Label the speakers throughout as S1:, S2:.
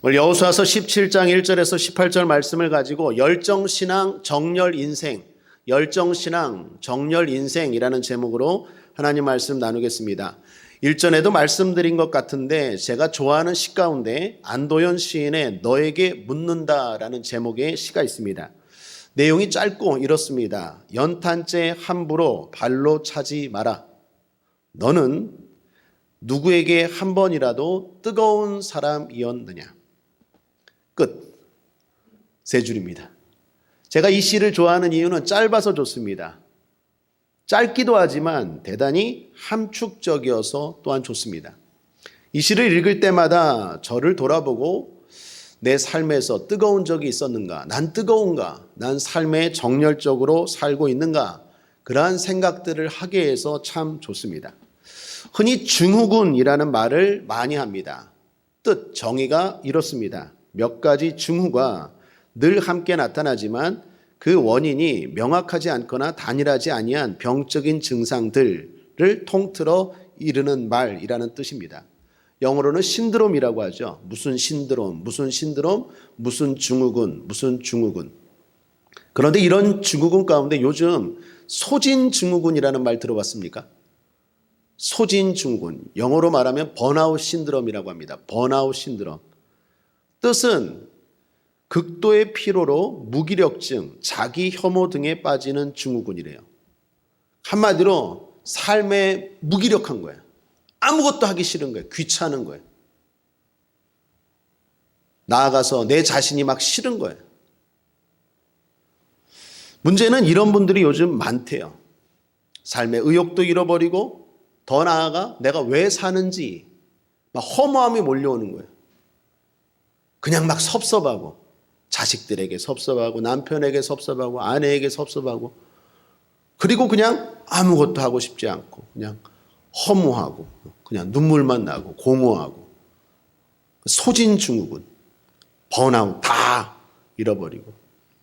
S1: 오늘 여호수아서 17장 1절에서 18절 말씀을 가지고 열정신앙 정열인생, 열정신앙 정열인생이라는 제목으로 하나님 말씀 나누겠습니다. 일전에도 말씀드린 것 같은데 제가 좋아하는 시 가운데 안도현 시인의 너에게 묻는다라는 제목의 시가 있습니다. 내용이 짧고 이렇습니다. 연탄재 함부로 발로 차지 마라. 너는 누구에게 한 번이라도 뜨거운 사람이었느냐. 끝. 세 줄입니다. 제가 이 시를 좋아하는 이유는 짧아서 좋습니다. 짧기도 하지만 대단히 함축적이어서 또한 좋습니다. 이 시를 읽을 때마다 저를 돌아보고 내 삶에서 뜨거운 적이 있었는가? 난 뜨거운가? 난 삶에 정열적으로 살고 있는가? 그러한 생각들을 하게 해서 참 좋습니다. 흔히 증후군이라는 말을 많이 합니다. 뜻, 정의가 이렇습니다. 몇 가지 증후가 늘 함께 나타나지만 그 원인이 명확하지 않거나 단일하지 아니한 병적인 증상들을 통틀어 이르는 말이라는 뜻입니다. 영어로는 신드롬이라고 하죠. 무슨 신드롬, 무슨 신드롬, 무슨 증후군, 무슨 증후군. 그런데 이런 증후군 가운데 요즘 소진 증후군이라는 말 들어봤습니까? 소진 증후군, 영어로 말하면 번아웃 신드롬이라고 합니다. 번아웃 신드롬. 뜻은 극도의 피로로 무기력증, 자기 혐오 등에 빠지는 증후군이래요. 한마디로 삶에 무기력한 거예요. 아무것도 하기 싫은 거예요. 귀찮은 거예요. 나아가서 내 자신이 막 싫은 거예요. 문제는 이런 분들이 요즘 많대요. 삶의 의욕도 잃어버리고 더 나아가 내가 왜 사는지 막 허무함이 몰려오는 거예요. 그냥 막 섭섭하고 자식들에게 섭섭하고 남편에게 섭섭하고 아내에게 섭섭하고 그리고 그냥 아무것도 하고 싶지 않고 그냥 허무하고 그냥 눈물만 나고 공허하고 소진 증후군, 번아웃 다 잃어버리고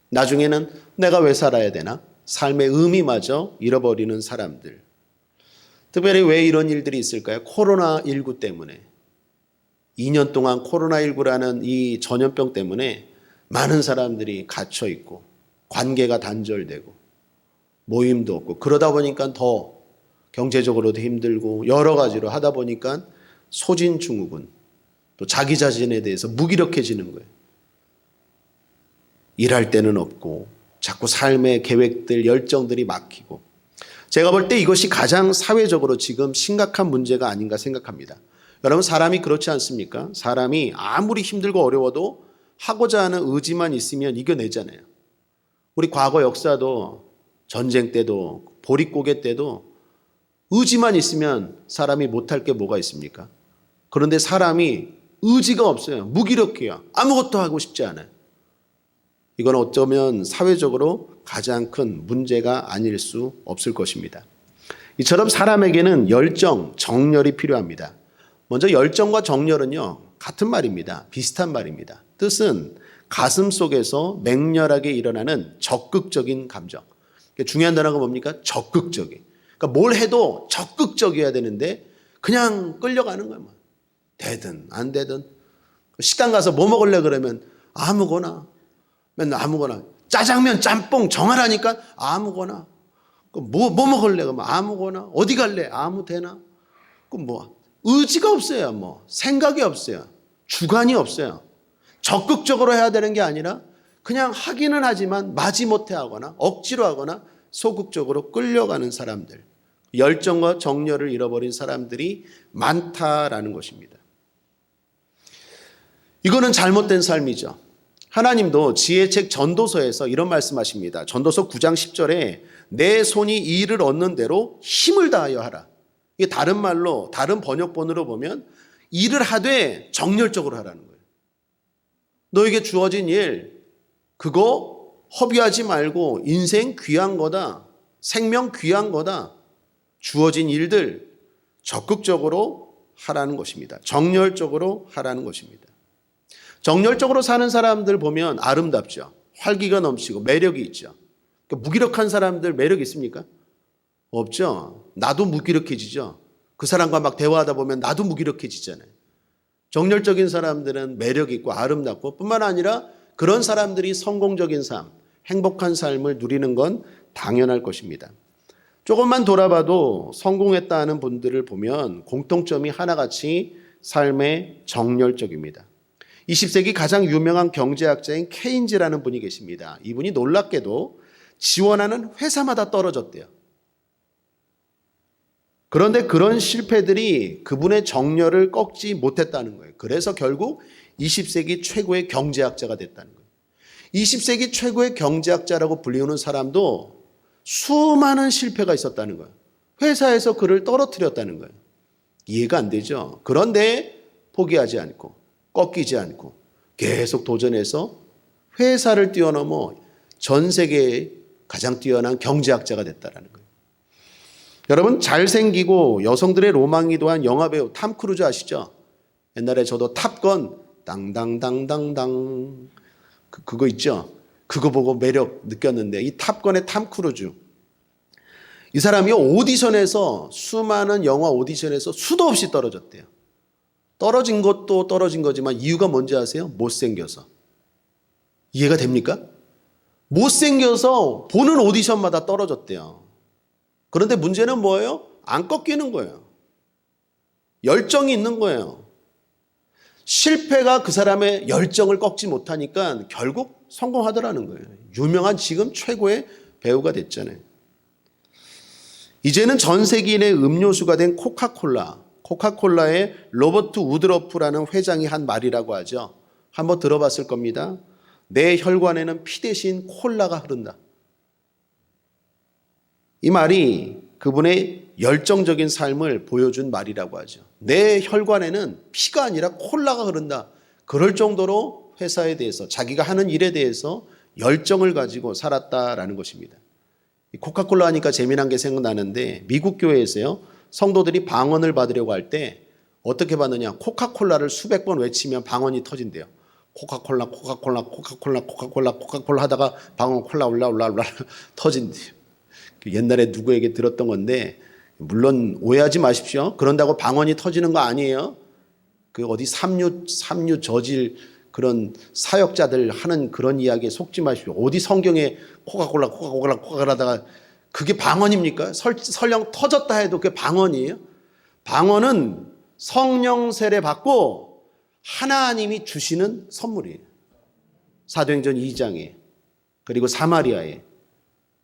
S1: 나중에는 내가 왜 살아야 되나? 삶의 의미마저 잃어버리는 사람들. 특별히 왜 이런 일들이 있을까요? 코로나19 때문에 2년 동안 코로나19라는 이 전염병 때문에 많은 사람들이 갇혀 있고 관계가 단절되고 모임도 없고 그러다 보니까 더 경제적으로도 힘들고 여러 가지로 하다 보니까 소진 증후군 또 자기 자신에 대해서 무기력해지는 거예요. 일할 때는 없고 자꾸 삶의 계획들 열정들이 막히고 제가 볼 때 이것이 가장 사회적으로 지금 심각한 문제가 아닌가 생각합니다. 여러분 사람이 그렇지 않습니까? 사람이 아무리 힘들고 어려워도 하고자 하는 의지만 있으면 이겨내잖아요. 우리 과거 역사도 전쟁 때도 보릿고개 때도 의지만 있으면 사람이 못할 게 뭐가 있습니까? 그런데 사람이 의지가 없어요. 무기력해요. 아무것도 하고 싶지 않아요. 이건 어쩌면 사회적으로 가장 큰 문제가 아닐 수 없을 것입니다. 이처럼 사람에게는 열정, 정열이 필요합니다. 먼저 열정과 정열은요, 같은 말입니다. 비슷한 말입니다. 뜻은 가슴 속에서 맹렬하게 일어나는 적극적인 감정. 중요한 단어가 뭡니까? 적극적인. 그러니까 뭘 해도 적극적이어야 되는데 그냥 끌려가는 거예요. 되든 안 되든. 식당 가서 뭐 먹을래 그러면 아무거나. 맨날 아무거나. 짜장면, 짬뽕 정하라니까 아무거나. 뭐 먹을래 그러면 아무거나. 어디 갈래? 아무 데나. 그럼 의지가 없어요. 생각이 없어요. 주관이 없어요. 적극적으로 해야 되는 게 아니라 그냥 하기는 하지만 마지못해 하거나 억지로 하거나 소극적으로 끌려가는 사람들. 열정과 정열을 잃어버린 사람들이 많다라는 것입니다. 이거는 잘못된 삶이죠. 하나님도 지혜책 전도서에서 이런 말씀하십니다. 전도서 9장 10절에 내 손이 이 일을 얻는 대로 힘을 다하여 하라. 이게 다른 말로 다른 번역본으로 보면 일을 하되 정열적으로 하라는 거예요. 너에게 주어진 일 그거 허비하지 말고 인생 귀한 거다. 생명 귀한 거다. 주어진 일들 적극적으로 하라는 것입니다. 정열적으로 하라는 것입니다. 정열적으로 사는 사람들 보면 아름답죠. 활기가 넘치고 매력이 있죠. 무기력한 사람들 매력 있습니까? 없죠. 나도 무기력해지죠. 그 사람과 막 대화하다 보면 나도 무기력해지잖아요. 정열적인 사람들은 매력 있고 아름답고 뿐만 아니라 그런 사람들이 성공적인 삶, 행복한 삶을 누리는 건 당연할 것입니다. 조금만 돌아봐도 성공했다는 분들을 보면 공통점이 하나같이 삶의 정열적입니다. 20세기 가장 유명한 경제학자인 케인즈라는 분이 계십니다. 이분이 놀랍게도 지원하는 회사마다 떨어졌대요. 그런데 그런 실패들이 그분의 정열을 꺾지 못했다는 거예요. 그래서 결국 20세기 최고의 경제학자가 됐다는 거예요. 20세기 최고의 경제학자라고 불리우는 사람도 수많은 실패가 있었다는 거예요. 회사에서 그를 떨어뜨렸다는 거예요. 이해가 안 되죠. 그런데 포기하지 않고 꺾이지 않고 계속 도전해서 회사를 뛰어넘어 전 세계의 가장 뛰어난 경제학자가 됐다는 거예요. 여러분, 잘생기고 여성들의 로망이도 한 영화배우 탐 크루즈 아시죠? 옛날에 저도 탑건 당당당당당 그거 있죠? 그거 보고 매력 느꼈는데 이 탑건의 탐 크루즈, 이 사람이 오디션에서 수많은 영화 오디션에서 수도 없이 떨어졌대요. 떨어진 것도 떨어진 거지만 이유가 뭔지 아세요? 못생겨서. 이해가 됩니까? 못생겨서 보는 오디션마다 떨어졌대요. 그런데 문제는 뭐예요? 안 꺾이는 거예요. 열정이 있는 거예요. 실패가 그 사람의 열정을 꺾지 못하니까 결국 성공하더라는 거예요. 유명한 지금 최고의 배우가 됐잖아요. 이제는 전 세계인의 음료수가 된 코카콜라의 로버트 우드러프라는 회장이 한 말이라고 하죠. 한번 들어봤을 겁니다. 내 혈관에는 피 대신 콜라가 흐른다. 이 말이 그분의 열정적인 삶을 보여준 말이라고 하죠. 내 혈관에는 피가 아니라 콜라가 흐른다. 그럴 정도로 회사에 대해서, 자기가 하는 일에 대해서 열정을 가지고 살았다라는 것입니다. 코카콜라 하니까 재미난 게 생각나는데 미국 교회에서요, 성도들이 방언을 받으려고 할 때 어떻게 받느냐, 코카콜라를 수백 번 외치면 방언이 터진대요. 코카콜라 하다가 방언 콜라 터진대요. 옛날에 누구에게 들었던 건데, 물론 오해하지 마십시오. 그런다고 방언이 터지는 거 아니에요. 그 어디 삼류 저질 그런 사역자들 하는 그런 이야기에 속지 마십시오. 어디 성경에 코카콜라 하다가 그게 방언입니까? 설령 터졌다 해도 그게 방언이에요? 방언은 성령 세례 받고 하나님이 주시는 선물이에요. 사도행전 2장에 그리고 사마리아에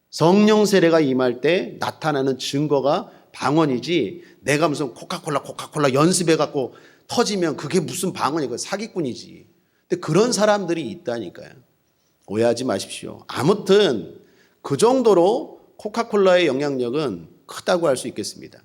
S1: 성령 세례가 임할 때 나타나는 증거가 방언이지, 내가 무슨 코카콜라 연습해갖고 터지면 그게 무슨 방언이야. 그 사기꾼이지. 근데 그런 사람들이 있다니까요. 오해하지 마십시오. 아무튼 그 정도로 코카콜라의 영향력은 크다고 할 수 있겠습니다.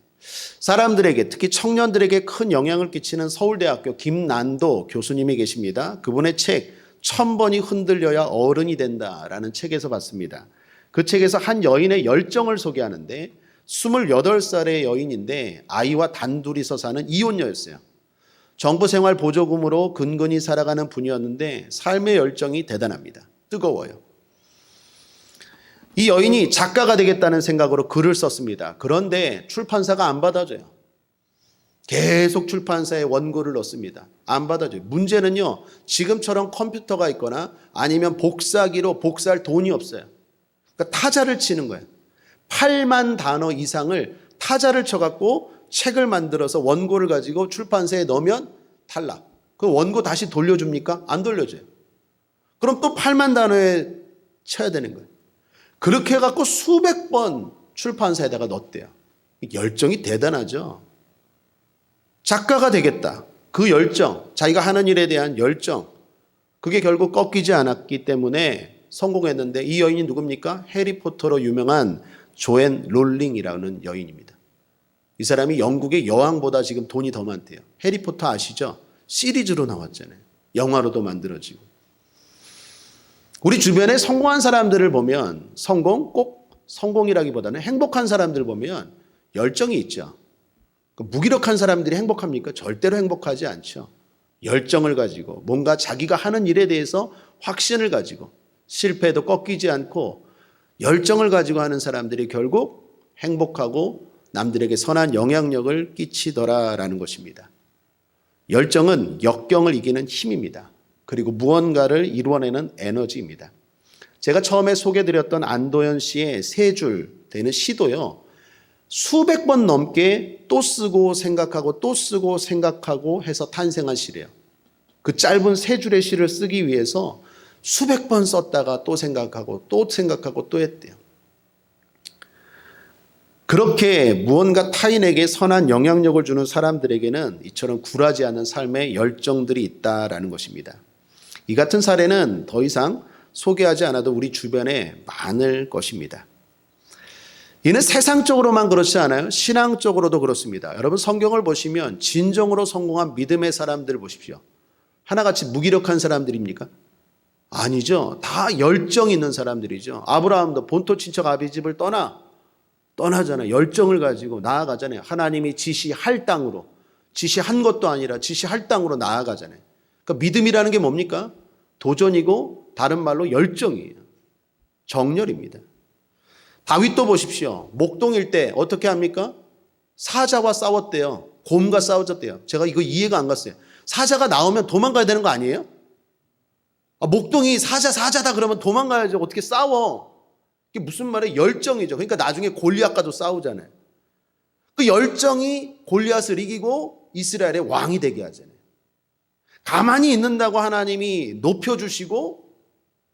S1: 사람들에게, 특히 청년들에게 큰 영향을 끼치는 서울대학교 김난도 교수님이 계십니다. 그분의 책 1000번이 흔들려야 어른이 된다라는 책에서 봤습니다. 그 책에서 한 여인의 열정을 소개하는데 28살의 여인인데 아이와 단둘이서 사는 이혼녀였어요. 정부 생활 보조금으로 근근히 살아가는 분이었는데 삶의 열정이 대단합니다. 뜨거워요. 이 여인이 작가가 되겠다는 생각으로 글을 썼습니다. 그런데 출판사가 안 받아줘요. 계속 출판사에 원고를 넣습니다. 안 받아줘요. 문제는요, 지금처럼 컴퓨터가 있거나 아니면 복사기로 복사할 돈이 없어요. 그러니까 타자를 치는 거예요. 8만 단어 이상을 타자를 쳐갖고 책을 만들어서 원고를 가지고 출판사에 넣으면 탈락. 그 원고 다시 돌려줍니까? 안 돌려줘요. 그럼 또 8만 단어에 쳐야 되는 거예요. 그렇게 해갖고 수백 번 출판사에다가 넣었대요. 열정이 대단하죠. 작가가 되겠다. 그 열정, 자기가 하는 일에 대한 열정, 그게 결국 꺾이지 않았기 때문에 성공했는데, 이 여인이 누굽니까? 해리포터로 유명한 조앤 롤링이라는 여인입니다. 이 사람이 영국의 여왕보다 지금 돈이 더 많대요. 해리포터 아시죠? 시리즈로 나왔잖아요. 영화로도 만들어지고. 우리 주변에 성공한 사람들을 보면, 꼭 성공이라기보다는 행복한 사람들을 보면 열정이 있죠. 무기력한 사람들이 행복합니까? 절대로 행복하지 않죠. 열정을 가지고 뭔가 자기가 하는 일에 대해서 확신을 가지고 실패에도 꺾이지 않고 열정을 가지고 하는 사람들이 결국 행복하고 남들에게 선한 영향력을 끼치더라라는 것입니다. 열정은 역경을 이기는 힘입니다. 그리고 무언가를 이루어내는 에너지입니다. 제가 처음에 소개드렸던 안도현 씨의 세 줄 되는 시도요. 수백 번 넘게 또 쓰고 생각하고 또 쓰고 생각하고 해서 탄생한 시래요. 그 짧은 세 줄의 시를 쓰기 위해서 수백 번 썼다가 또 생각하고 또 생각하고 또 했대요. 그렇게 무언가 타인에게 선한 영향력을 주는 사람들에게는 이처럼 굴하지 않는 삶의 열정들이 있다라는 것입니다. 이 같은 사례는 더 이상 소개하지 않아도 우리 주변에 많을 것입니다. 이는 세상적으로만 그렇지 않아요. 신앙적으로도 그렇습니다. 여러분 성경을 보시면 진정으로 성공한 믿음의 사람들 보십시오. 하나같이 무기력한 사람들입니까? 아니죠. 다 열정 있는 사람들이죠. 아브라함도 본토 친척 아비 집을 떠나잖아요. 열정을 가지고 나아가잖아요. 하나님이 지시할 땅으로, 지시한 것도 아니라 지시할 땅으로 나아가잖아요. 그러니까 믿음이라는 게 뭡니까? 도전이고 다른 말로 열정이에요. 정열입니다. 다윗도 보십시오. 목동일 때 어떻게 합니까? 사자와 싸웠대요. 곰과 싸웠대요. 제가 이거 이해가 안 갔어요. 사자가 나오면 도망가야 되는 거 아니에요? 목동이 사자다 그러면 도망가야죠. 어떻게 싸워? 이게 무슨 말이에요? 열정이죠. 그러니까 나중에 골리앗과도 싸우잖아요. 그 열정이 골리앗을 이기고 이스라엘의 왕이 되게 하잖아요. 가만히 있는다고 하나님이 높여주시고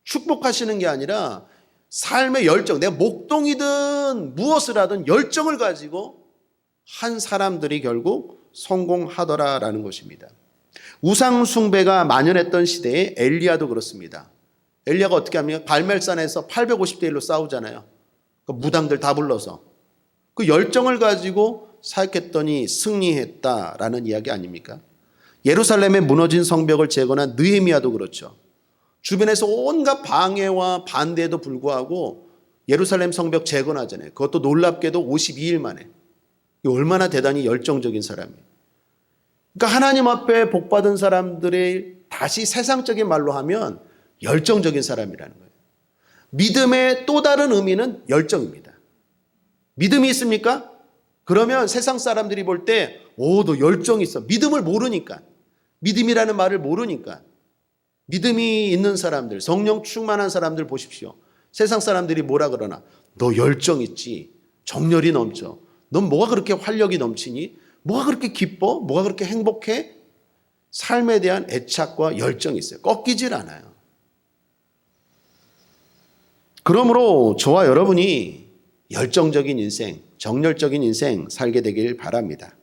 S1: 축복하시는 게 아니라 삶의 열정, 내가 목동이든 무엇을 하든 열정을 가지고 한 사람들이 결국 성공하더라라는 것입니다. 우상 숭배가 만연했던 시대에 엘리야도 그렇습니다. 엘리야가 어떻게 합니까? 갈멜산에서 850대 1로 싸우잖아요. 그 무당들 다 불러서. 그 열정을 가지고 사역했더니 승리했다라는 이야기 아닙니까? 예루살렘의 무너진 성벽을 재건한 느헤미야도 그렇죠. 주변에서 온갖 방해와 반대에도 불구하고 예루살렘 성벽 재건하잖아요. 그것도 놀랍게도 52일 만에. 얼마나 대단히 열정적인 사람이에요. 그러니까 하나님 앞에 복받은 사람들이 다시 세상적인 말로 하면 열정적인 사람이라는 거예요. 믿음의 또 다른 의미는 열정입니다. 믿음이 있습니까? 그러면 세상 사람들이 볼 때, 너 열정이 있어. 믿음을 모르니까. 믿음이라는 말을 모르니까. 믿음이 있는 사람들, 성령 충만한 사람들 보십시오. 세상 사람들이 뭐라 그러나? 너 열정 있지. 정열이 넘쳐. 넌 뭐가 그렇게 활력이 넘치니? 뭐가 그렇게 기뻐? 뭐가 그렇게 행복해? 삶에 대한 애착과 열정이 있어요. 꺾이질 않아요. 그러므로 저와 여러분이 열정적인 인생, 정열적인 인생 살게 되길 바랍니다.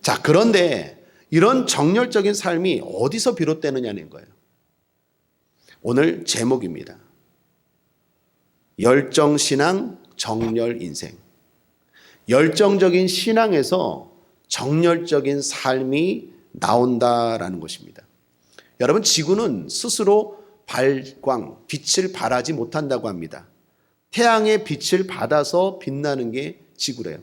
S1: 자, 그런데 이런 정열적인 삶이 어디서 비롯되느냐는 거예요. 오늘 제목입니다. 열정신앙, 정열인생. 열정적인 신앙에서 정열적인 삶이 나온다라는 것입니다. 여러분, 지구는 스스로 발광, 빛을 발하지 못한다고 합니다. 태양의 빛을 받아서 빛나는 게 지구래요.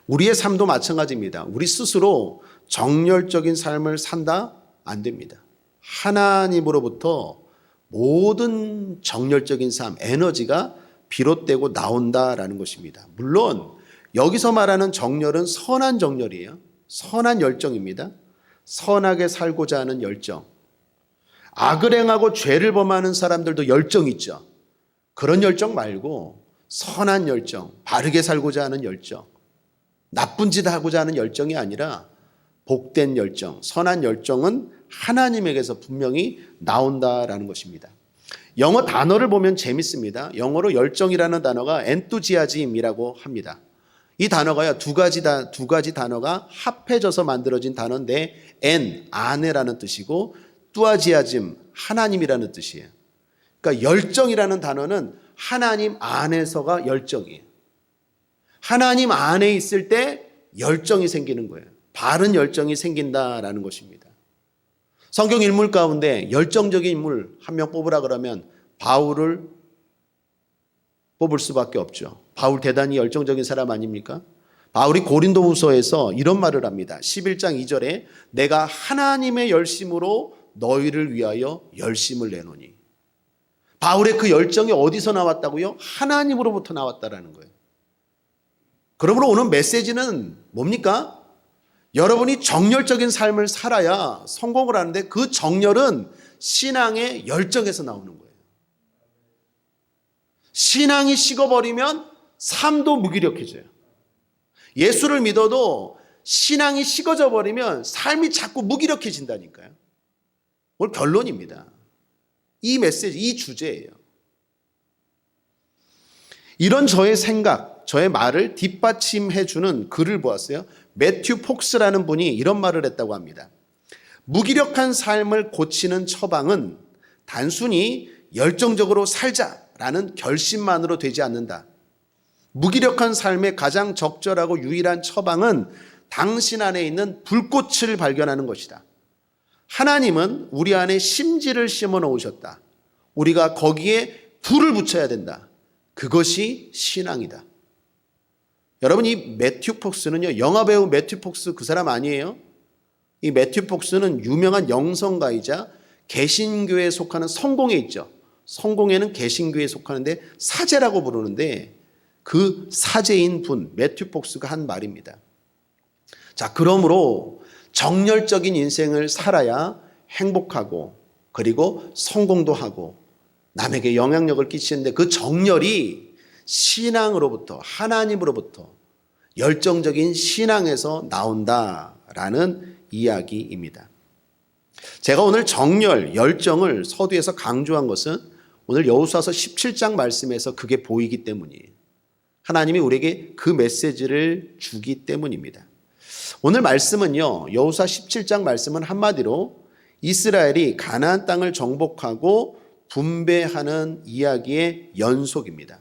S1: 우리의 삶도 마찬가지입니다. 우리 스스로 정열적인 삶을 산다? 안 됩니다. 하나님으로부터 모든 정열적인 삶, 에너지가 비롯되고 나온다라는 것입니다. 물론 여기서 말하는 정열은 선한 정열이에요. 선한 열정입니다. 선하게 살고자 하는 열정. 악을 행하고 죄를 범하는 사람들도 열정 있죠. 그런 열정 말고 선한 열정, 바르게 살고자 하는 열정, 나쁜 짓 하고자 하는 열정이 아니라 복된 열정, 선한 열정은 하나님에게서 분명히 나온다라는 것입니다. 영어 단어를 보면 재밌습니다. 영어로 열정이라는 단어가 enthusiasm이라고 합니다. 이 단어가요, 두 가지 단어가 합해져서 만들어진 단어인데 en, 아내라는 뜻이고 뚜아지아즘, 하나님이라는 뜻이에요. 그러니까 열정이라는 단어는 하나님 안에서가 열정이에요. 하나님 안에 있을 때 열정이 생기는 거예요. 바른 열정이 생긴다라는 것입니다. 성경 인물 가운데 열정적인 인물 한 명 뽑으라 그러면 바울을 뽑을 수밖에 없죠. 바울 대단히 열정적인 사람 아닙니까? 바울이 고린도후서에서 이런 말을 합니다. 11장 2절에 내가 하나님의 열심으로 너희를 위하여 열심을 내노니. 바울의 그 열정이 어디서 나왔다고요? 하나님으로부터 나왔다라는 거예요. 그러므로 오늘 메시지는 뭡니까? 여러분이 정열적인 삶을 살아야 성공을 하는데 그 정열은 신앙의 열정에서 나오는 거예요. 신앙이 식어버리면 삶도 무기력해져요. 예수를 믿어도 신앙이 식어져 버리면 삶이 자꾸 무기력해진다니까요. 오늘 결론입니다. 이 메시지, 이 주제예요. 이런 저의 생각, 저의 말을 뒷받침해 주는 글을 보았어요. 매튜 폭스라는 분이 이런 말을 했다고 합니다. 무기력한 삶을 고치는 처방은 단순히 열정적으로 살자라는 결심만으로 되지 않는다. 무기력한 삶의 가장 적절하고 유일한 처방은 당신 안에 있는 불꽃을 발견하는 것이다. 하나님은 우리 안에 심지를 심어 놓으셨다. 우리가 거기에 불을 붙여야 된다. 그것이 신앙이다. 여러분, 이 매튜 폭스는요, 영화배우 매튜 폭스 그 사람 아니에요? 이 매튜 폭스는 유명한 영성가이자 개신교에 속하는 성공회 있죠. 성공회는 개신교에 속하는데 사제라고 부르는데 그 사제인 분 매튜 폭스가 한 말입니다. 자, 그러므로 정열적인 인생을 살아야 행복하고 그리고 성공도 하고 남에게 영향력을 끼치는데 그 정열이 신앙으로부터, 하나님으로부터 열정적인 신앙에서 나온다라는 이야기입니다. 제가 오늘 정열, 열정을 서두에서 강조한 것은 오늘 여호수아서 17장 말씀에서 그게 보이기 때문이에요. 하나님이 우리에게 그 메시지를 주기 때문입니다. 오늘 말씀은요, 여호수아 17장 말씀은 한마디로 이스라엘이 가나안 땅을 정복하고 분배하는 이야기의 연속입니다.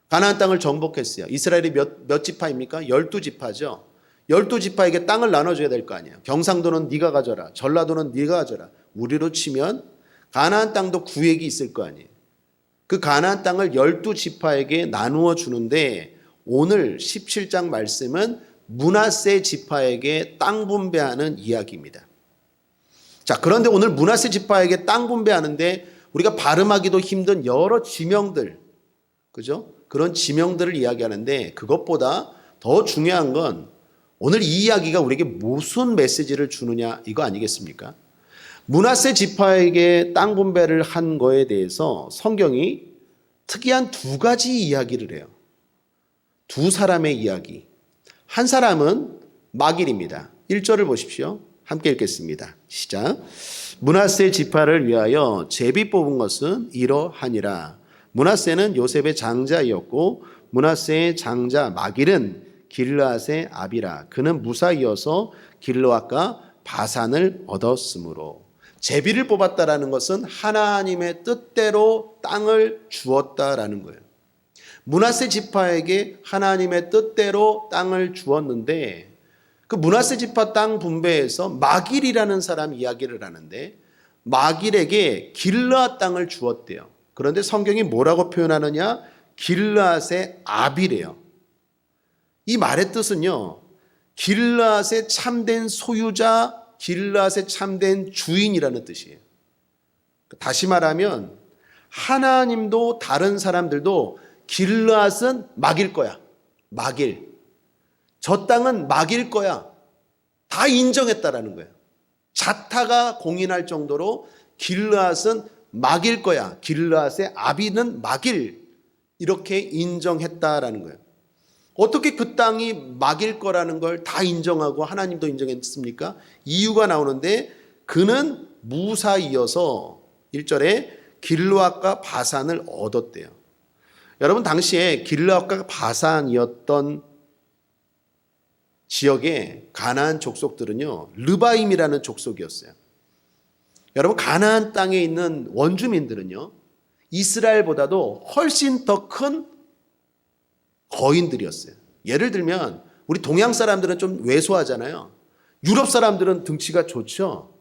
S1: 가나안 땅을 정복했어요. 이스라엘이 몇 지파입니까? 12지파죠. 12지파에게 땅을 나눠줘야 될 거 아니에요. 경상도는 네가 가져라. 전라도는 네가 가져라. 우리로 치면 가나안 땅도 구획이 있을 거 아니에요. 그 가나안 땅을 12지파에게 나누어 주는데 오늘 17장 말씀은 므낫세 지파에게 땅 분배하는 이야기입니다. 자, 그런데 오늘 므낫세 지파에게 땅 분배하는데 우리가 발음하기도 힘든 여러 지명들, 그죠? 그런 지명들을 이야기하는데 그것보다 더 중요한 건 오늘 이 이야기가 우리에게 무슨 메시지를 주느냐 이거 아니겠습니까? 므낫세 지파에게 땅 분배를 한 거에 대해서 성경이 특이한 두 가지 이야기를 해요. 두 사람의 이야기. 한 사람은 마길입니다. 1절을 보십시오. 함께 읽겠습니다. 시작. 므낫세 지파를 위하여 제비 뽑은 것은 이러하니라. 므낫세는 요셉의 장자이었고 므낫세의 장자 마길은 길르앗의 아비라. 그는 무사이어서 길르앗과 바산을 얻었으므로. 제비를 뽑았다라는 것은 하나님의 뜻대로 땅을 주었다라는 거예요. 므낫세 지파에게 하나님의 뜻대로 땅을 주었는데 그 므낫세 지파 땅 분배에서 마길이라는 사람 이야기를 하는데 마길에게 길르앗 땅을 주었대요. 그런데 성경이 뭐라고 표현하느냐? 길르앗의 아비래요. 이 말의 뜻은요, 길르앗의 참된 소유자, 길르앗의 참된 주인이라는 뜻이에요. 다시 말하면 하나님도 다른 사람들도 길르앗은 막일 거야. 막일. 저 땅은 막일 거야. 다 인정했다라는 거예요. 자타가 공인할 정도로 길르앗은 막일 거야. 길르앗의 아비는 막일. 이렇게 인정했다라는 거예요. 어떻게 그 땅이 막일 거라는 걸 다 인정하고 하나님도 인정했습니까? 이유가 나오는데 그는 무사이어서 1절에 길르앗과 바산을 얻었대요. 여러분 당시에 길르앗과 바산이었던 지역의 가나안 족속들은요, 르바임이라는 족속이었어요. 여러분 가나안 땅에 있는 원주민들은요, 이스라엘보다도 훨씬 더 큰 거인들이었어요. 예를 들면 우리 동양 사람들은 좀 왜소하잖아요. 유럽 사람들은 등치가 좋죠.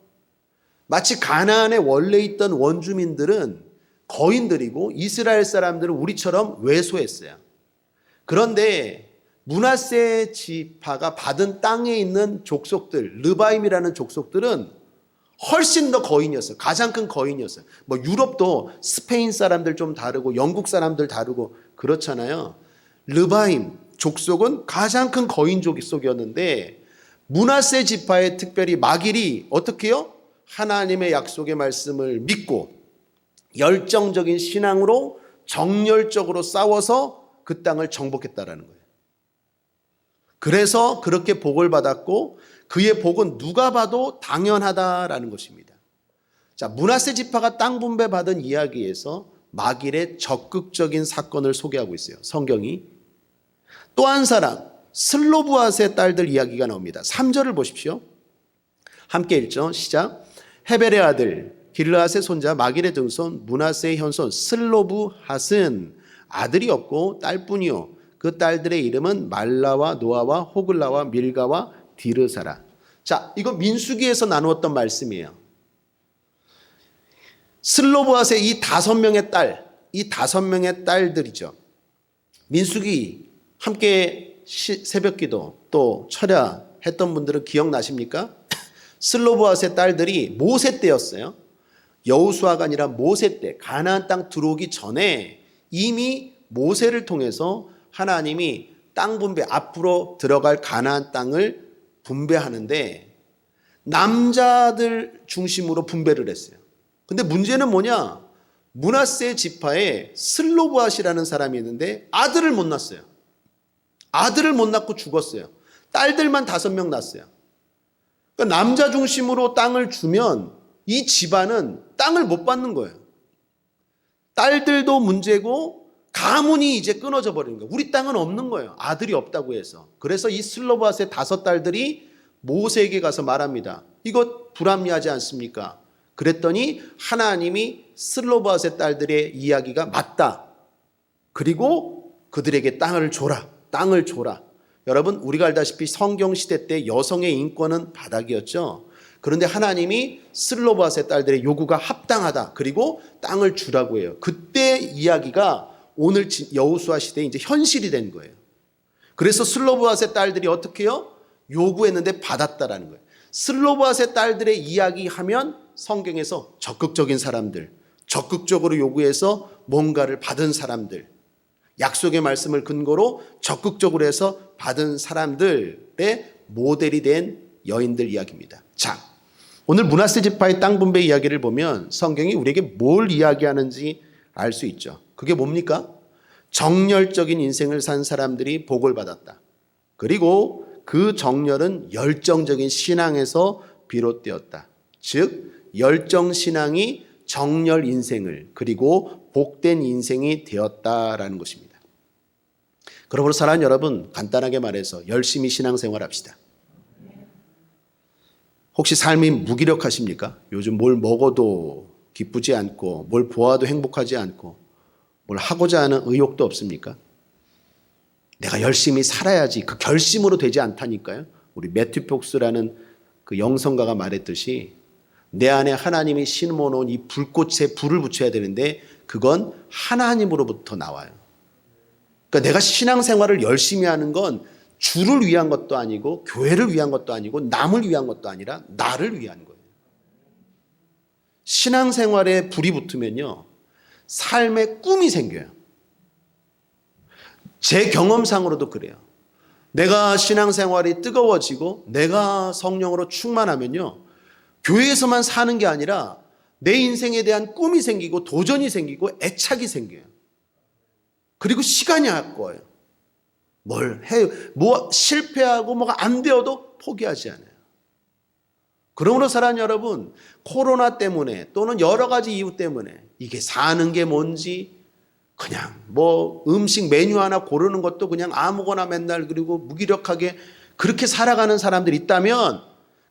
S1: 마치 가나안에 원래 있던 원주민들은 거인들이고 이스라엘 사람들은 우리처럼 왜소했어요. 그런데 므낫세 지파가 받은 땅에 있는 족속들, 르바임이라는 족속들은 훨씬 더 거인이었어요. 가장 큰 거인이었어요. 뭐 유럽도 스페인 사람들 좀 다르고 영국 사람들 다르고 그렇잖아요. 르바임 족속은 가장 큰 거인 족속이었는데 므낫세 지파의 특별히 마길이 어떻게 해요? 하나님의 약속의 말씀을 믿고 열정적인 신앙으로 정열적으로 싸워서 그 땅을 정복했다라는 거예요. 그래서 그렇게 복을 받았고 그의 복은 누가 봐도 당연하다라는 것입니다. 자, 므낫세 지파가 땅 분배받은 이야기에서 마길의 적극적인 사건을 소개하고 있어요. 성경이. 또 한 사람 슬로브앗의 딸들 이야기가 나옵니다. 3절을 보십시오. 함께 읽죠. 시작. 헤벨의 아들 길르앗의 손자 마길의 등손 므낫세의 현손 슬로브앗은 아들이 없고 딸뿐이요 그 딸들의 이름은 말라와 노아와 호글라와 밀가와 디르사라. 자, 이거 민수기에서 나누었던 말씀이에요. 슬로브앗의 이 5명의 딸, 이 5명의 딸들이죠. 민수기 함께 새벽기도 또 철야했던 분들은 기억나십니까? 슬로브앗의 딸들이 모세 때였어요. 여호수아가 아니라 모세 때 가나안 땅 들어오기 전에 이미 모세를 통해서 하나님이 땅 분배 앞으로 들어갈 가나안 땅을 분배하는데 남자들 중심으로 분배를 했어요. 근데 문제는 뭐냐? 므낫세 지파에 슬로브앗이라는 사람이 있는데 아들을 못 낳았어요. 아들을 못 낳고 죽었어요. 딸들만 5명 낳았어요. 그러니까 남자 중심으로 땅을 주면 이 집안은 땅을 못 받는 거예요. 딸들도 문제고 가문이 이제 끊어져 버리는 거예요. 우리 땅은 없는 거예요. 아들이 없다고 해서. 그래서 이 슬로브앗의 5딸들이 모세에게 가서 말합니다. 이거 불합리하지 않습니까? 그랬더니 하나님이 슬로브앗의 딸들의 이야기가 맞다. 그리고 그들에게 땅을 줘라. 땅을 줘라. 여러분, 우리가 알다시피 성경 시대 때 여성의 인권은 바닥이었죠. 그런데 하나님이 슬로브앗의 딸들의 요구가 합당하다. 그리고 땅을 주라고 해요. 그때 이야기가 오늘 여호수아 시대에 이제 현실이 된 거예요. 그래서 슬로브앗의 딸들이 어떻게 해요? 요구했는데 받았다라는 거예요. 슬로브앗의 딸들의 이야기하면 성경에서 적극적인 사람들, 적극적으로 요구해서 뭔가를 받은 사람들, 약속의 말씀을 근거로 적극적으로 해서 받은 사람들의 모델이 된 여인들 이야기입니다. 자, 오늘 므낫세 지파의 땅 분배 이야기를 보면 성경이 우리에게 뭘 이야기하는지 알 수 있죠. 그게 뭡니까? 정열적인 인생을 산 사람들이 복을 받았다. 그리고 그 정열은 열정적인 신앙에서 비롯되었다. 즉 열정신앙이 정열 인생을 그리고 복된 인생이 되었다라는 것입니다. 그러므로 사랑하는 여러분, 간단하게 말해서 열심히 신앙생활합시다. 혹시 삶이 무기력하십니까? 요즘 뭘 먹어도 기쁘지 않고 뭘 보아도 행복하지 않고 뭘 하고자 하는 의욕도 없습니까? 내가 열심히 살아야지 그 결심으로 되지 않다니까요. 우리 매튜 폭스라는 그 영성가가 말했듯이 내 안에 하나님이 심어놓은 이 불꽃에 불을 붙여야 되는데 그건 하나님으로부터 나와요. 그러니까 내가 신앙생활을 열심히 하는 건 주를 위한 것도 아니고 교회를 위한 것도 아니고 남을 위한 것도 아니라 나를 위한 거예요. 신앙생활에 불이 붙으면요, 삶의 꿈이 생겨요. 제 경험상으로도 그래요. 내가 신앙생활이 뜨거워지고 내가 성령으로 충만하면요, 교회에서만 사는 게 아니라 내 인생에 대한 꿈이 생기고 도전이 생기고 애착이 생겨요. 그리고 시간이 아까워요. 뭐 실패하고 뭐가 안 되어도 포기하지 않아요. 그러므로 사랑하는 여러분, 코로나 때문에 또는 여러 가지 이유 때문에 이게 사는 게 뭔지 그냥 뭐 음식 메뉴 하나 고르는 것도 그냥 아무거나 맨날 그리고 무기력하게 그렇게 살아가는 사람들이 있다면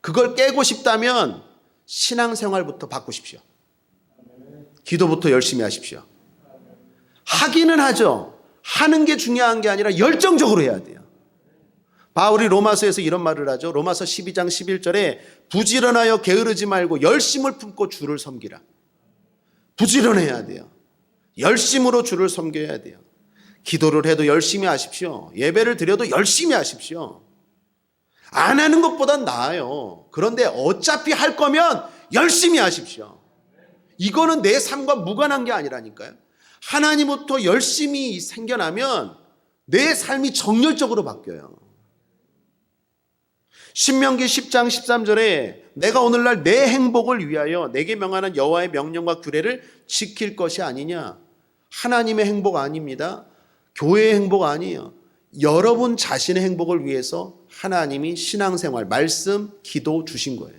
S1: 그걸 깨고 싶다면 신앙생활부터 바꾸십시오. 기도부터 열심히 하십시오. 하기는 하죠. 하는 게 중요한 게 아니라 열정적으로 해야 돼요. 바울이 로마서에서 이런 말을 하죠. 로마서 12장 11절에 부지런하여 게으르지 말고 열심을 품고 주를 섬기라. 부지런해야 돼요. 열심으로 주를 섬겨야 돼요. 기도를 해도 열심히 하십시오. 예배를 드려도 열심히 하십시오. 안 하는 것보단 나아요. 그런데 어차피 할 거면 열심히 하십시오. 이거는 내 삶과 무관한 게 아니라니까요. 하나님부터 열심히 생겨나면 내 삶이 정열적으로 바뀌어요. 신명기 10장 13절에 내가 오늘날 내 행복을 위하여 내게 명하는 여호와의 명령과 규례를 지킬 것이 아니냐. 하나님의 행복 아닙니다. 교회의 행복 아니에요. 여러분 자신의 행복을 위해서 하나님이 신앙생활, 말씀, 기도 주신 거예요.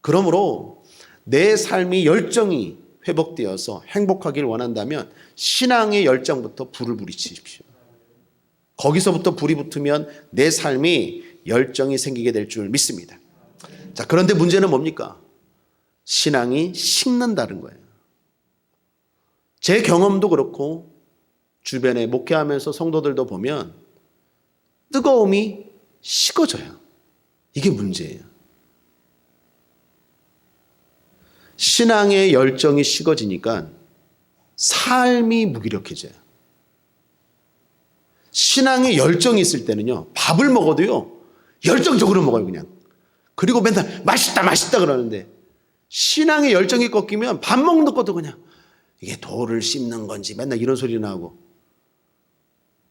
S1: 그러므로 내 삶이 열정이 회복되어서 행복하길 원한다면 신앙의 열정부터 불을 부리십시오. 거기서부터 불이 붙으면 내 삶이 열정이 생기게 될 줄 믿습니다. 자, 그런데 문제는 뭡니까? 신앙이 식는다는 거예요. 제 경험도 그렇고 주변에 목회하면서 성도들도 보면 뜨거움이 식어져요. 이게 문제예요. 신앙의 열정이 식어지니까 삶이 무기력해져요. 신앙의 열정이 있을 때는요, 밥을 먹어도요, 열정적으로 먹어요, 그냥. 그리고 맨날 맛있다, 맛있다 그러는데, 신앙의 열정이 꺾이면 밥 먹는 것도 그냥, 이게 돌을 씹는 건지 맨날 이런 소리 나고,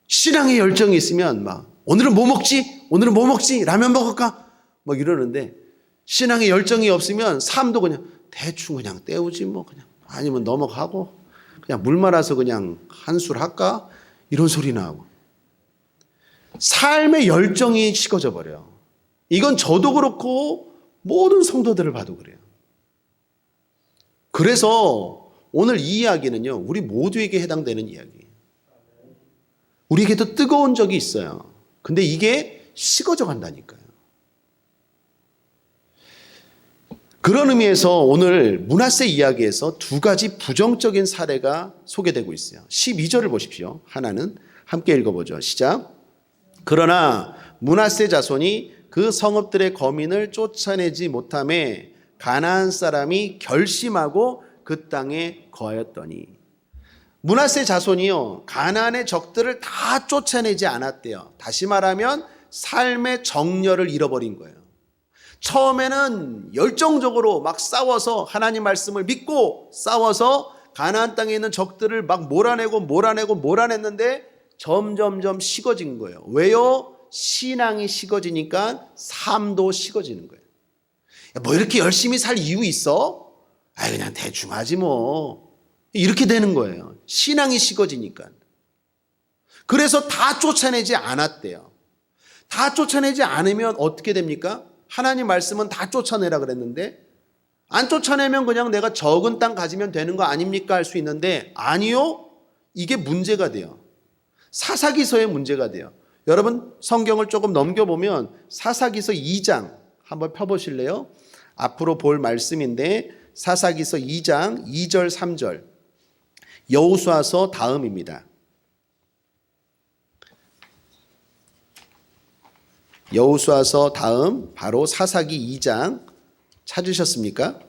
S1: 신앙의 열정이 있으면 막, 오늘은 뭐 먹지? 오늘은 뭐 먹지? 라면 먹을까? 막 이러는데, 신앙의 열정이 없으면 삶도 그냥 대충 그냥 때우지 뭐, 그냥. 아니면 넘어가고, 그냥 물 말아서 그냥 한술 할까? 이런 소리 나고. 삶의 열정이 식어져 버려요. 이건 저도 그렇고 모든 성도들을 봐도 그래요. 그래서 오늘 이 이야기는요, 우리 모두에게 해당되는 이야기예요. 우리에게도 뜨거운 적이 있어요. 근데 이게 식어져 간다니까요. 그런 의미에서 오늘 므낫세 이야기에서 두 가지 부정적인 사례가 소개되고 있어요. 12절을 보십시오. 하나는 함께 읽어보죠. 시작. 그러나 므낫세 자손이 그 성읍들의 거민을 쫓아내지 못하매 가나안 사람이 결심하고 그 땅에 거하였더니. 므낫세 자손이요, 가나안의 적들을 다 쫓아내지 않았대요. 다시 말하면 삶의 정열을 잃어버린 거예요. 처음에는 열정적으로 막 싸워서 하나님 말씀을 믿고 싸워서 가나안 땅에 있는 적들을 막 몰아냈는데 점점점 식어진 거예요. 왜요? 신앙이 식어지니까 삶도 식어지는 거예요. 뭐 이렇게 열심히 살 이유 있어? 아, 그냥 대충 하지 뭐. 이렇게 되는 거예요. 신앙이 식어지니까. 그래서 다 쫓아내지 않았대요. 다 쫓아내지 않으면 어떻게 됩니까? 하나님 말씀은 다 쫓아내라 그랬는데 안 쫓아내면 그냥 내가 적은 땅 가지면 되는 거 아닙니까? 할 수 있는데 아니요. 이게 문제가 돼요. 사사기서의 문제가 돼요. 여러분 성경을 조금 넘겨보면 사사기서 2장 한번 펴보실래요? 앞으로 볼 말씀인데 사사기서 2장 2절 3절 여호수아서 다음입니다. 여호수아서 다음 바로 사사기 2장 찾으셨습니까?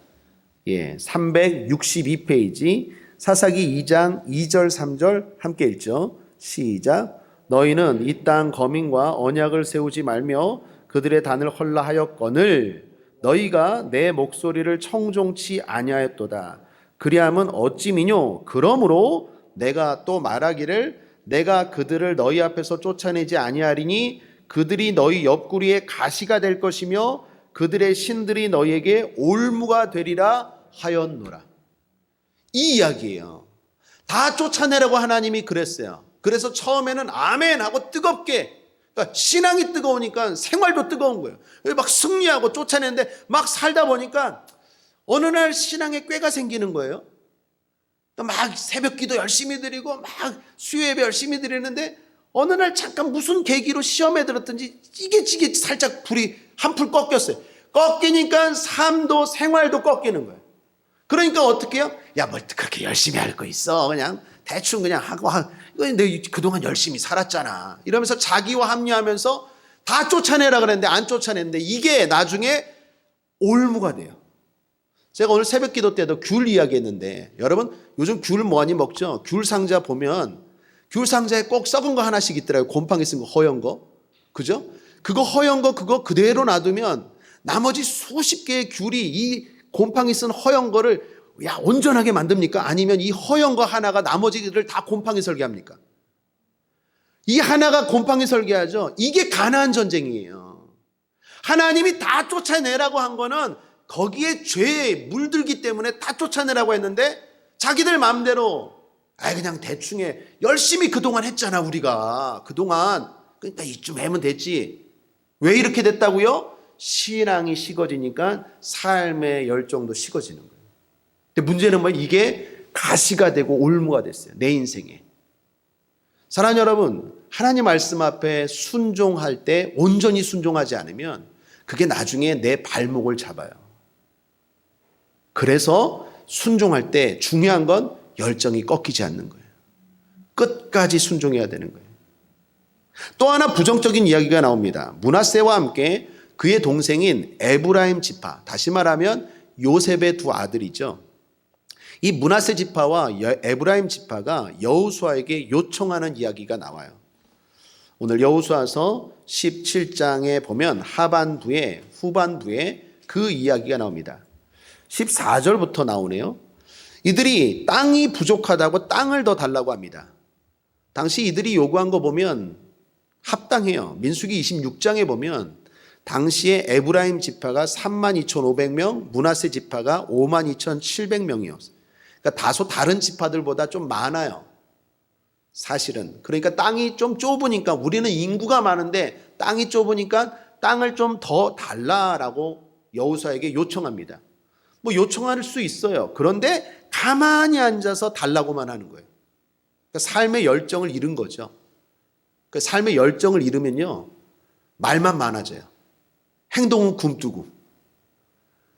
S1: 예, 362페이지 사사기 2장 2절 3절 함께 읽죠. 시작. 너희는 이 땅 거민과 언약을 세우지 말며 그들의 단을 헐라하였거늘 너희가 내 목소리를 청종치 아니하였도다. 그리함은 어찌미뇨? 그러므로 내가 또 말하기를 내가 그들을 너희 앞에서 쫓아내지 아니하리니 그들이 너희 옆구리에 가시가 될 것이며 그들의 신들이 너희에게 올무가 되리라 하였노라. 이 이야기예요. 다 쫓아내라고 하나님이 그랬어요. 그래서 처음에는 아멘 하고 뜨겁게, 그러니까 신앙이 뜨거우니까 생활도 뜨거운 거예요. 막 승리하고 쫓아내는데 막 살다 보니까 어느 날 신앙에 꾀가 생기는 거예요. 막 새벽 기도 열심히 드리고 막 수요 예배 열심히 드리는데 어느 날 잠깐 무슨 계기로 시험에 들었든지 찌게 살짝 불이 한풀 꺾였어요. 꺾이니까 삶도 생활도 꺾이는 거예요. 그러니까 어떻게 해요? 야, 뭘 그렇게 열심히 할 거 있어. 그냥 대충 그냥 하고, 이거 내가 그동안 열심히 살았잖아. 이러면서 자기와 합리하면서 다 쫓아내라 그랬는데 안 쫓아냈는데 이게 나중에 올무가 돼요. 제가 오늘 새벽 기도 때도 귤 이야기했는데 여러분 요즘 귤 많이 먹죠? 귤 상자 보면 귤 상자에 꼭 썩은 거 하나씩 있더라고요. 곰팡이 쓴 거, 허연 거. 그죠? 그거 허연 거 그거 그대로 놔두면 나머지 수십 개의 귤이 이 곰팡이 쓴 허연 거를 야 온전하게 만듭니까? 아니면 이 허연 거 하나가 나머지를 다 곰팡이 설계합니까? 이 하나가 곰팡이 설계하죠. 이게 가나안 전쟁이에요. 하나님이 다 쫓아내라고 한 거는 거기에 죄에 물들기 때문에 다 쫓아내라고 했는데 자기들 마음대로 그냥 대충 해. 열심히 그동안 했잖아 우리가. 그동안 그러니까 이쯤 하면 됐지. 왜 이렇게 됐다고요? 신앙이 식어지니까 삶의 열정도 식어지는 거예요. 근데 문제는 뭐 이게 가시가 되고 올무가 됐어요. 내 인생에. 사랑하는 여러분, 하나님 말씀 앞에 순종할 때 온전히 순종하지 않으면 그게 나중에 내 발목을 잡아요. 그래서 순종할 때 중요한 건 열정이 꺾이지 않는 거예요. 끝까지 순종해야 되는 거예요. 또 하나 부정적인 이야기가 나옵니다. 므낫세와 함께 그의 동생인 에브라임 지파, 다시 말하면 요셉의 두 아들이죠. 이 므낫세 지파와 에브라임 지파가 여호수아에게 요청하는 이야기가 나와요. 오늘 여호수아서 17장에 보면 하반부에 후반부에 그 이야기가 나옵니다. 14절부터 나오네요. 이들이 땅이 부족하다고 땅을 더 달라고 합니다. 당시 이들이 요구한 거 보면 합당해요. 민수기 26장에 보면 당시에 에브라임 지파가 32,500명, 므낫세 지파가 52,700명이었어요. 그러니까 다소 다른 지파들보다 좀 많아요. 사실은. 그러니까 땅이 좀 좁으니까 우리는 인구가 많은데 땅이 좁으니까 땅을 좀 더 달라라고 여호수아에게 요청합니다. 뭐 요청할 수 있어요. 그런데 가만히 앉아서 달라고만 하는 거예요. 그러니까 삶의 열정을 잃은 거죠. 그 삶의 열정을 잃으면요, 말만 많아져요. 행동은 굼뜨고.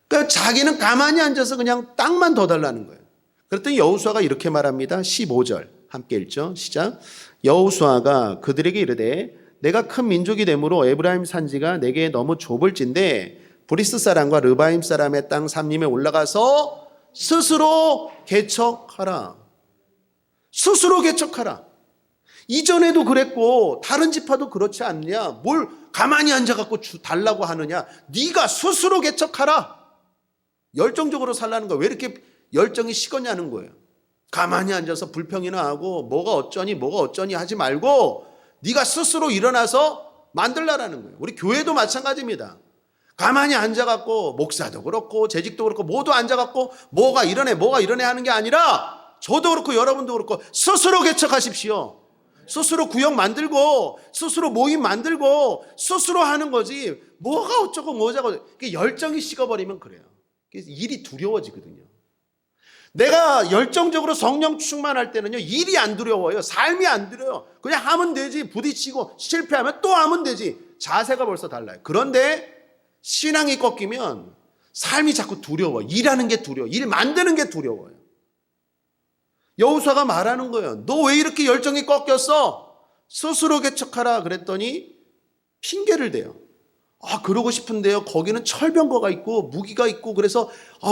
S1: 그러니까 자기는 가만히 앉아서 그냥 땅만 더 달라는 거예요. 그랬더니 여호수아가 이렇게 말합니다. 15절 함께 읽죠. 시작. 여호수아가 그들에게 이르되 내가 큰 민족이 되므로 에브라임 산지가 내게 너무 좁을진데 브리스 사람과 르바임 사람의 땅 삼림에 올라가서 스스로 개척하라. 스스로 개척하라. 이전에도 그랬고 다른 지파도 그렇지 않냐? 뭘 가만히 앉아갖고 달라고 하느냐? 네가 스스로 개척하라. 열정적으로 살라는 거야. 왜 이렇게 열정이 식었냐는 거예요. 가만히 앉아서 불평이나 하고 뭐가 어쩌니 하지 말고 네가 스스로 일어나서 만들라라는 거예요. 우리 교회도 마찬가지입니다. 가만히 앉아갖고 목사도 그렇고 재직도 그렇고 모두 앉아갖고 뭐가 이러네 하는 게 아니라 저도 그렇고 여러분도 그렇고 스스로 개척하십시오. 스스로 구역 만들고 스스로 모임 만들고 스스로 하는 거지 뭐가 어쩌고 뭐자고. 열정이 식어버리면 그래요. 그래서 일이 두려워지거든요. 내가 열정적으로 성령 충만할 때는요, 일이 안 두려워요. 삶이 안 두려워요. 그냥 하면 되지. 부딪히고 실패하면 또 하면 되지. 자세가 벌써 달라요. 그런데 신앙이 꺾이면 삶이 자꾸 두려워. 일하는 게 두려워. 일 만드는 게 두려워요. 여호수아가 말하는 거예요. 너 왜 이렇게 열정이 꺾였어? 스스로 개척하라 그랬더니 핑계를 대요. 그러고 싶은데요. 거기는 철병거가 있고 무기가 있고 그래서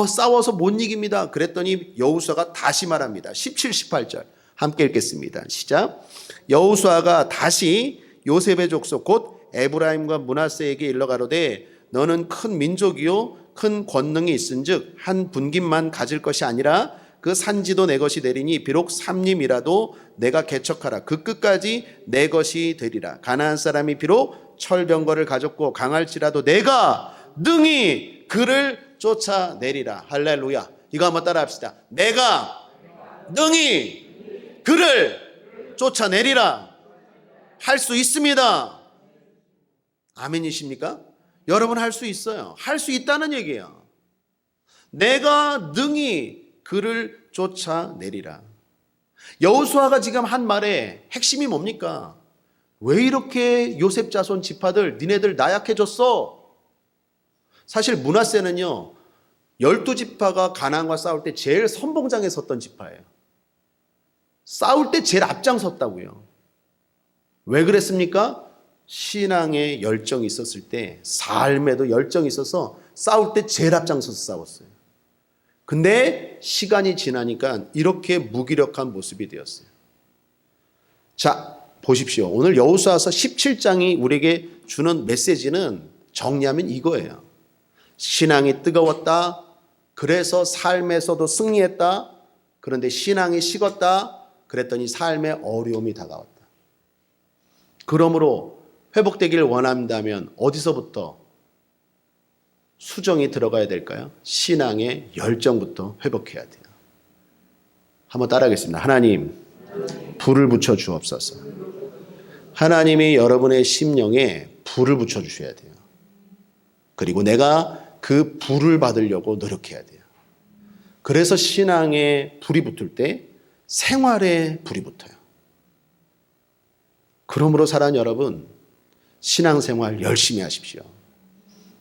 S1: 싸워서 못 이깁니다. 그랬더니 여호수아가 다시 말합니다. 17, 18절 함께 읽겠습니다. 시작. 여호수아가 다시 요셉의 족속 곧 에브라임과 므낫세에게 일러 가로되 너는 큰 민족이요 큰 권능이 있은즉 한 분깃만 가질 것이 아니라 그 산지도 내 것이 되리니 비록 삼림이라도 내가 개척하라. 그 끝까지 내 것이 되리라. 가나안 사람이 비록 철병거를 가졌고 강할지라도 내가 능히 그를 쫓아내리라. 할렐루야. 이거 한번 따라 합시다. 내가 능히 그를 쫓아내리라. 할 수 있습니다. 아멘이십니까? 여러분 할 수 있어요. 할 수 있다는 얘기예요. 내가 능히 그를 쫓아내리라. 여호수아가 지금 한 말의 핵심이 뭡니까? 왜 이렇게 요셉 자손 지파들 니네들 나약해졌어? 사실 므낫세는요 12지파가 가나안과 싸울 때 제일 선봉장에 섰던 지파예요. 싸울 때 제일 앞장섰다고요. 왜 그랬습니까? 신앙에 열정이 있었을 때, 삶에도 열정이 있어서 싸울 때 제일 앞장서서 싸웠어요. 근데 시간이 지나니까 이렇게 무기력한 모습이 되었어요. 자, 보십시오. 오늘 여호수아서 17장이 우리에게 주는 메시지는 정리하면 이거예요. 신앙이 뜨거웠다. 그래서 삶에서도 승리했다. 그런데 신앙이 식었다. 그랬더니 삶에 어려움이 다가왔다. 그러므로 회복되기를 원한다면 어디서부터? 수정이 들어가야 될까요? 신앙의 열정부터 회복해야 돼요. 한번 따라하겠습니다. 하나님, 불을 붙여 주옵소서. 하나님이 여러분의 심령에 불을 붙여 주셔야 돼요. 그리고 내가 그 불을 받으려고 노력해야 돼요. 그래서 신앙에 불이 붙을 때 생활에 불이 붙어요. 그러므로 사랑하는 여러분, 신앙생활 열심히 하십시오.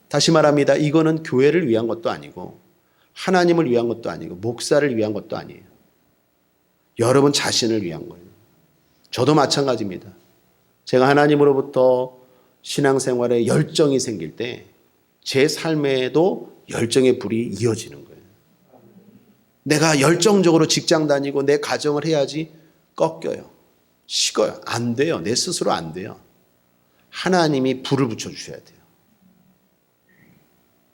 S1: 다시 말합니다. 이거는 교회를 위한 것도 아니고 하나님을 위한 것도 아니고 목사를 위한 것도 아니에요. 여러분 자신을 위한 거예요. 저도 마찬가지입니다. 제가 하나님으로부터 신앙생활에 열정이 생길 때 제 삶에도 열정의 불이 이어지는 거예요. 내가 열정적으로 직장 다니고 내 가정을 해야지 꺾여요. 식어요. 안 돼요. 내 스스로 안 돼요. 하나님이 불을 붙여주셔야 돼요.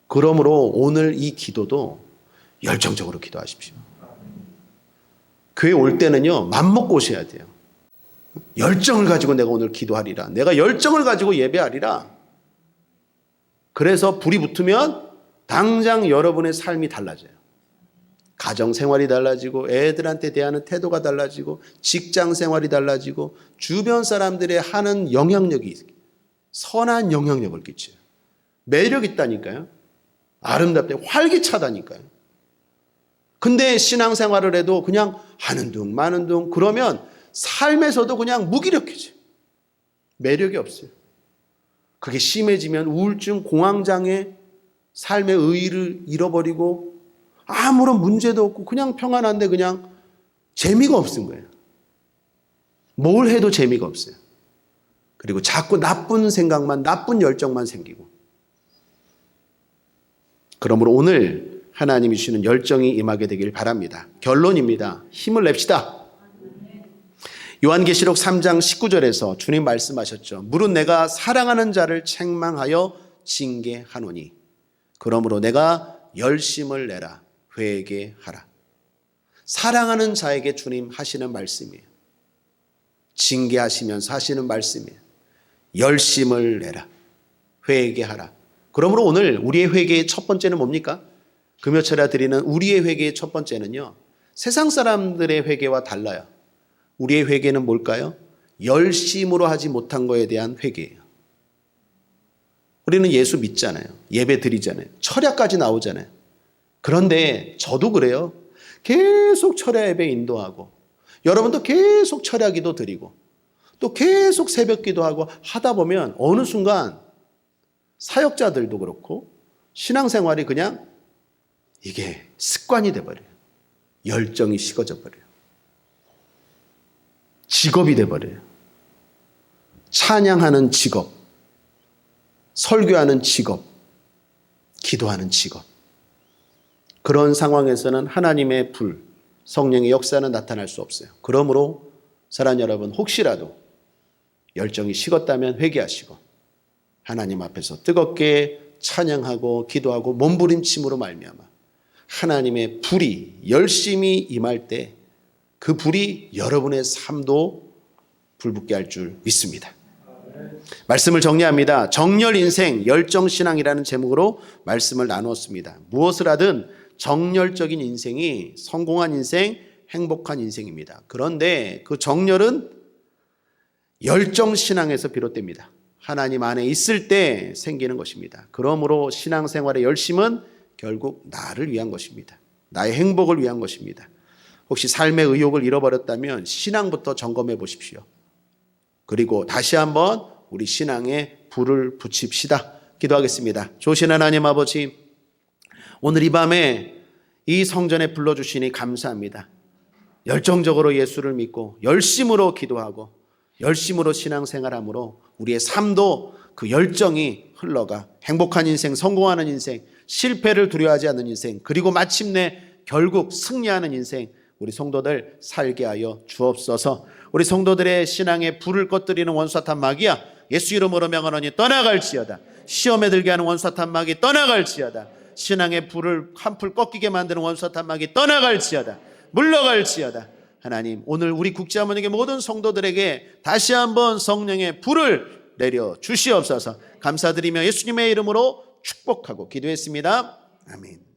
S1: 그러므로 오늘 이 기도도 열정적으로 기도하십시오. 교회 올 때는요, 맘먹고 오셔야 돼요. 열정을 가지고 내가 오늘 기도하리라. 내가 열정을 가지고 예배하리라. 그래서 불이 붙으면 당장 여러분의 삶이 달라져요. 가정 생활이 달라지고 애들한테 대하는 태도가 달라지고 직장 생활이 달라지고 주변 사람들의 하는 영향력이 선한 영향력을 끼쳐요. 매력 있다니까요. 아름답대 활기차다니까요. 근데 신앙생활을 해도 그냥 하는 둥 마는 둥 그러면 삶에서도 그냥 무기력해져요. 매력이 없어요. 그게 심해지면 우울증, 공황장애, 삶의 의의를 잃어버리고 아무런 문제도 없고 그냥 평안한데 그냥 재미가 없은 거예요. 뭘 해도 재미가 없어요. 그리고 자꾸 나쁜 생각만, 나쁜 열정만 생기고. 그러므로 오늘 하나님이 주시는 열정이 임하게 되길 바랍니다. 결론입니다. 힘을 냅시다. 요한계시록 3장 19절에서 주님 말씀하셨죠. 물은 내가 사랑하는 자를 책망하여 징계하노니 그러므로 내가 열심을 내라 회개하라. 사랑하는 자에게 주님 하시는 말씀이에요. 징계하시면서 하시는 말씀이에요. 열심을 내라 회개하라. 그러므로 오늘 우리의 회개의 첫 번째는 뭡니까? 금요철에 드리는 우리의 회개의 첫 번째는요, 세상 사람들의 회개와 달라요. 우리의 회개는 뭘까요? 열심으로 하지 못한 거에 대한 회개예요. 우리는 예수 믿잖아요. 예배 드리잖아요. 철야까지 나오잖아요. 그런데 저도 그래요. 계속 철야 예배 인도하고 여러분도 계속 철야 기도 드리고 또 계속 새벽 기도하고 하다 보면 어느 순간 사역자들도 그렇고 신앙생활이 그냥 이게 습관이 돼버려요. 열정이 식어져 버려요. 직업이 돼버려요. 찬양하는 직업, 설교하는 직업, 기도하는 직업. 그런 상황에서는 하나님의 불, 성령의 역사는 나타날 수 없어요. 그러므로 사랑하는 여러분, 혹시라도 열정이 식었다면 회개하시고 하나님 앞에서 뜨겁게 찬양하고 기도하고 몸부림침으로 말미암아 하나님의 불이 열심히 임할 때 그 불이 여러분의 삶도 불붙게 할 줄 믿습니다. 말씀을 정리합니다. 정열 인생, 열정 신앙이라는 제목으로 말씀을 나누었습니다. 무엇을 하든 정열적인 인생이 성공한 인생, 행복한 인생입니다. 그런데 그 정열은 열정 신앙에서 비롯됩니다. 하나님 안에 있을 때 생기는 것입니다. 그러므로 신앙생활의 열심은 결국 나를 위한 것입니다. 나의 행복을 위한 것입니다. 혹시 삶의 의욕을 잃어버렸다면 신앙부터 점검해 보십시오. 그리고 다시 한번 우리 신앙에 불을 붙입시다. 기도하겠습니다. 좋으신 하나님 아버지, 오늘 이 밤에 이 성전에 불러주시니 감사합니다. 열정적으로 예수를 믿고 열심으로 기도하고 열심으로 신앙생활함으로 우리의 삶도 그 열정이 흘러가 행복한 인생, 성공하는 인생, 실패를 두려워하지 않는 인생, 그리고 마침내 결국 승리하는 인생 우리 성도들 살게 하여 주옵소서. 우리 성도들의 신앙에 불을 꺼뜨리는 원수사탄 마귀야, 예수 이름으로 명하노니 떠나갈지어다. 시험에 들게 하는 원수사탄 마귀 떠나갈지어다. 신앙의 불을 한풀 꺾이게 만드는 원수사탄 마귀 떠나갈지어다. 물러갈지어다. 하나님, 오늘 우리 국제하모니게 모든 성도들에게 다시 한번 성령의 불을 내려 주시옵소서. 감사드리며 예수님의 이름으로 축복하고 기도했습니다. 아멘.